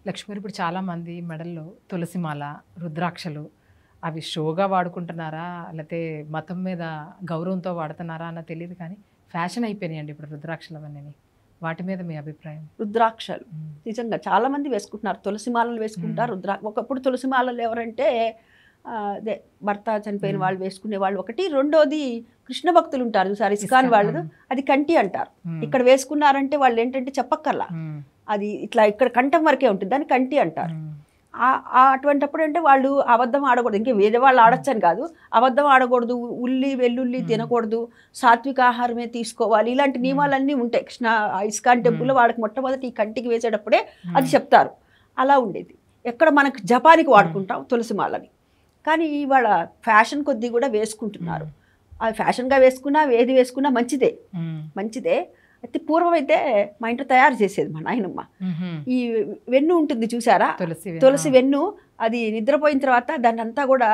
లక్ష్మి గారు, ఇప్పుడు చాలామంది మెడల్లో తులసిమాల, రుద్రాక్షలు అవి షోగా వాడుకుంటున్నారా, లేకపోతే మతం మీద గౌరవంతో వాడుతున్నారా అన్న తెలియదు, కానీ ఫ్యాషన్ అయిపోయినాయండి ఇప్పుడు రుద్రాక్షలు అవన్నీ. వాటి మీద మీ అభిప్రాయం? రుద్రాక్షలు నిజంగా చాలామంది వేసుకుంటున్నారు, తులసిమాలలు వేసుకుంటారు. ఒకప్పుడు తులసిమాలలు ఎవరంటే అదే భర్త చనిపోయిన వాళ్ళు వేసుకునే వాళ్ళు ఒకటి. రెండోది కృష్ణ భక్తులు ఉంటారు చూసారు, ఇస్కాన్ వాళ్ళు, అది కంటి అంటారు. ఇక్కడ వేసుకున్నారంటే వాళ్ళు ఏంటంటే చెప్పక్కర్లా, అది ఇట్లా ఇక్కడ కంఠం వరకే ఉంటుంది, దాన్ని కంటి అంటారు. అటువంటిప్పుడు అంటే వాళ్ళు అబద్ధం ఆడకూడదు, ఇంకే వేరే వాళ్ళు ఆడొచ్చని కాదు, అబద్ధం ఆడకూడదు, ఉల్లి వెల్లుల్లి తినకూడదు, సాత్విక ఆహారమే తీసుకోవాలి, ఇలాంటి నియమాలన్నీ ఉంటాయి. ఇస్కాన్ టెంపుల్లో వాళ్ళకి మొట్టమొదటి ఈ కంటికి వేసేటప్పుడే అది చెప్తారు. అలా ఉండేది. ఎక్కడ మనకు జపానికి వాడుకుంటాం తులసిమాలని, కానీ ఇవాళ ఫ్యాషన్ కొద్దీ కూడా వేసుకుంటున్నారు. అది ఫ్యాషన్గా వేసుకున్నా ఏది వేసుకున్నా మంచిదే, మంచిదే. అయితే పూర్వం అయితే మా ఇంట్లో తయారు చేసేది మా నాయనమ్మ. ఈ వెన్ను ఉంటుంది చూసారా, తులసి వెన్ను, అది నిద్రపోయిన తర్వాత దాన్ని అంతా కూడా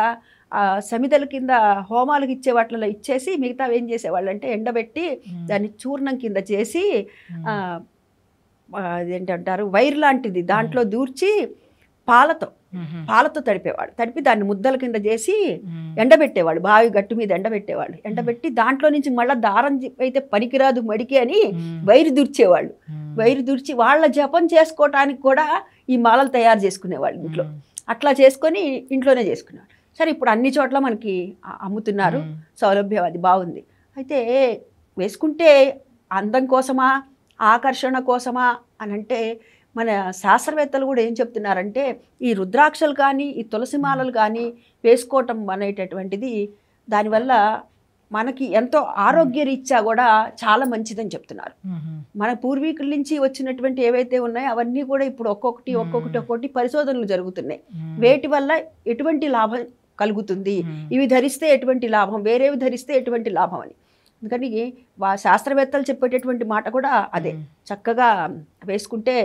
సమిదల కింద హోమాలకు ఇచ్చే వాటిలో ఇచ్చేసి మిగతా ఏం చేసేవాళ్ళు అంటే ఎండబెట్టి దాన్ని చూర్ణం కింద చేసి అదేంటంటారు వైర్ లాంటిది దాంట్లో దూర్చి పాలతో తడిపేవాడు. తడిపి దాన్ని ముద్దల కింద చేసి ఎండబెట్టేవాడు, బావి గట్టు మీద ఎండబెట్టేవాళ్ళు. ఎండబెట్టి దాంట్లో నుంచి మళ్ళీ దారం అయితే పనికిరాదు మడికి అని వైరు దూర్చేవాళ్ళు. వైరు దూర్చి వాళ్ళ జపం చేసుకోవటానికి కూడా ఈ మాలలు తయారు చేసుకునేవాళ్ళు ఇంట్లో. అట్లా చేసుకొని ఇంట్లోనే చేసుకునేవాళ్ళు. సరే, ఇప్పుడు అన్ని చోట్ల మనకి అమ్ముతున్నారు, సౌలభ్యం అది బాగుంది. అయితే వేసుకుంటే అందం కోసమా, ఆకర్షణ కోసమా అని అంటే మన శాస్త్రవేత్తలు కూడా ఏం చెప్తున్నారంటే ఈ రుద్రాక్షలు కానీ ఈ తులసిమాలలు కానీ వేసుకోవటం అనేటటువంటిది దానివల్ల మనకి ఎంతో ఆరోగ్యరీత్యా కూడా చాలా మంచిదని చెప్తున్నారు. మన పూర్వీకుల నుంచి వచ్చినటువంటి ఏవైతే ఉన్నాయో అవన్నీ కూడా ఇప్పుడు ఒక్కొక్కటి పరిశోధనలు జరుగుతున్నాయి. వేటి వల్ల ఎటువంటి లాభం కలుగుతుంది, ఇవి ధరిస్తే ఎటువంటి లాభం, వేరేవి ధరిస్తే ఎటువంటి లాభం అని. అందుకని శాస్త్రవేత్తలు చెప్పేటటువంటి మాట కూడా అదే, చక్కగా వేసుకుంటే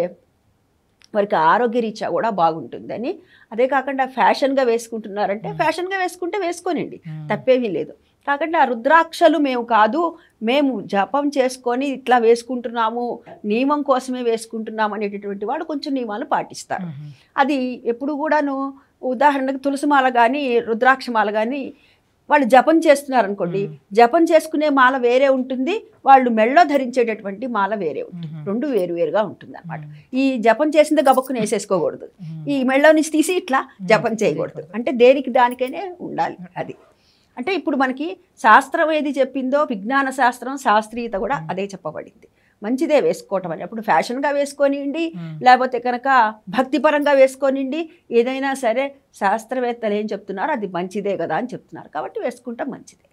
వారికి ఆరోగ్యరీత్యా కూడా బాగుంటుందని. అదే కాకుండా ఫ్యాషన్గా వేసుకుంటున్నారంటే ఫ్యాషన్గా వేసుకుంటే వేసుకోనండి, తప్పేమీ లేదు. కాకుండా ఆ రుద్రాక్షలు మేము కాదు, మేము జపం చేసుకొని ఇట్లా వేసుకుంటున్నాము, నియమం కోసమే వేసుకుంటున్నాము అనేటటువంటి వాడు కొంచెం నియమాలు పాటిస్తారు. అది ఎప్పుడు కూడాను, ఉదాహరణకు తులసిమాల కానీ రుద్రాక్షమాల కానీ వాళ్ళు జపం చేస్తున్నారు అనుకోండి, జపం చేసుకునే మాల వేరే ఉంటుంది, వాళ్ళు మెళ్ళో ధరించేటటువంటి మాల వేరే ఉంటుంది, రెండు వేరువేరుగా ఉంటుంది అనమాట. ఈ జపం చేసిందే గబక్కుని వేసేసుకోకూడదు, ఈ మెళ్ళో నుంచి తీసి ఇట్లా జపం చేయకూడదు. అంటే దేనికి దానికైనా ఉండాలి. అది అంటే ఇప్పుడు మనకి శాస్త్రం ఏది చెప్పిందో, విజ్ఞాన శాస్త్రం శాస్త్రీయత కూడా అదే చెప్పబడింది. మంచిదే వేసుకోవటం అని. అప్పుడు ఫ్యాషన్గా వేసుకొనిండి, లేకపోతే కనుక భక్తిపరంగా వేసుకొనిండి, ఏదైనా సరే శాస్త్రవేత్తలు ఏం చెప్తున్నారో అది మంచిదే కదా అని చెప్తున్నారు, కాబట్టి వేసుకుంటాం మంచిదే.